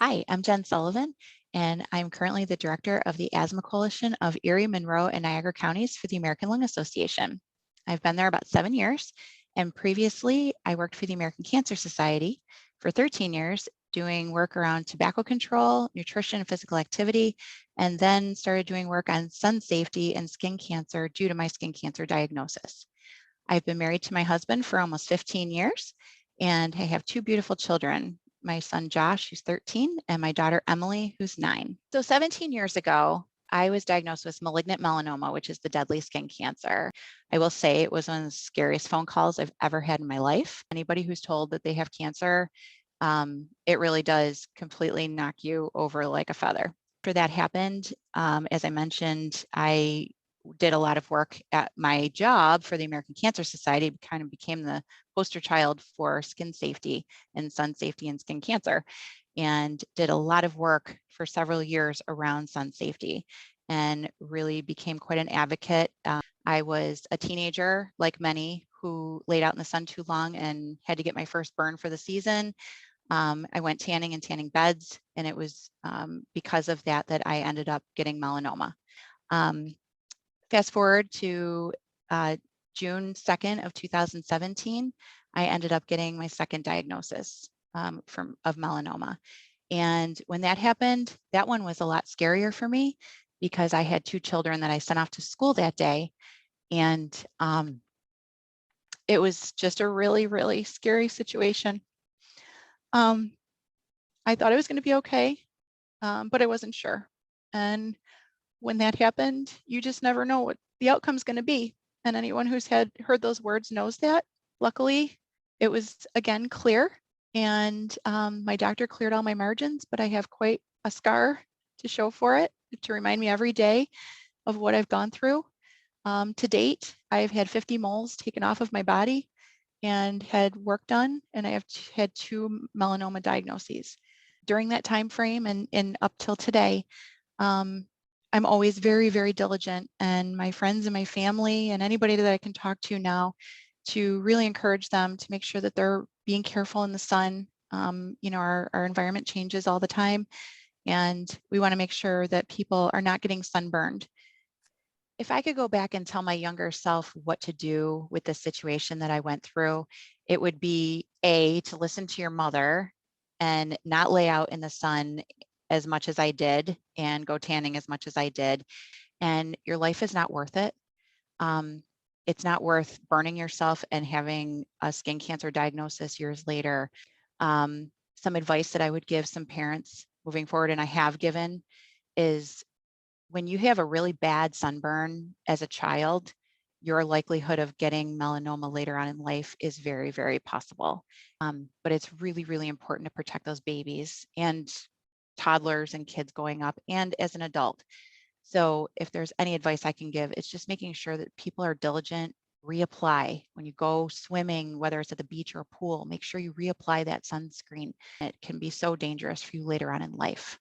Hi, I'm Jen Sullivan, and I'm currently the director of the Asthma Coalition of Erie, Monroe, and Niagara counties for the American Lung Association. I've been there about 7 years, and previously I worked for the American Cancer Society for 13 years, doing work around tobacco control, nutrition, and physical activity, and then started doing work on sun safety and skin cancer due to my skin cancer diagnosis. I've been married to my husband for almost 15 years, and I have two beautiful children, my son Josh, who's 13, and my daughter Emily, who's 9. So 17 years ago, I was diagnosed with malignant melanoma, which is the deadly skin cancer. I will say it was one of the scariest phone calls I've ever had in my life. Anybody who's told that they have cancer, it really does completely knock you over like a feather. After that happened, as I mentioned, I did a lot of work at my job for the American Cancer Society, kind of became the poster child for skin safety and sun safety and skin cancer, and did a lot of work for several years around sun safety and really became quite an advocate. I was a teenager, like many, who laid out in the sun too long and had to get my first burn for the season. I went tanning and tanning beds, and it was because of that that I ended up getting melanoma. Fast forward to June 2nd of 2017, I ended up getting my second diagnosis of melanoma. And when that happened, that one was a lot scarier for me because I had two children that I sent off to school that day. And it was just a really, really scary situation. I thought I was going to be okay, but I wasn't sure. And when that happened, you just never know what the outcome's going to be. And anyone who's heard those words knows that. Luckily, it was again clear, and my doctor cleared all my margins, but I have quite a scar to show for it, to remind me every day of what I've gone through. To date, I've had 50 moles taken off of my body and had work done, and I have had 2 melanoma diagnoses. During that time frame and up till today, I'm always very, very diligent, and my friends and my family and anybody that I can talk to now, to really encourage them to make sure that they're being careful in the sun. Our environment changes all the time, and we want to make sure that people are not getting sunburned. If I could go back and tell my younger self what to do with the situation that I went through, it would be to listen to your mother and not lay out in the sun as much as I did and go tanning as much as I did. And your life is not worth it. It's not worth burning yourself and having a skin cancer diagnosis years later. Some advice that I would give some parents moving forward, and I have given, is when you have a really bad sunburn as a child, your likelihood of getting melanoma later on in life is very, very possible. But it's really, really important to protect those babies and toddlers and kids going up, and as an adult. So if there's any advice I can give, it's just making sure that people are diligent. Reapply when you go swimming, whether it's at the beach or a pool, make sure you reapply that sunscreen. It can be so dangerous for you later on in life.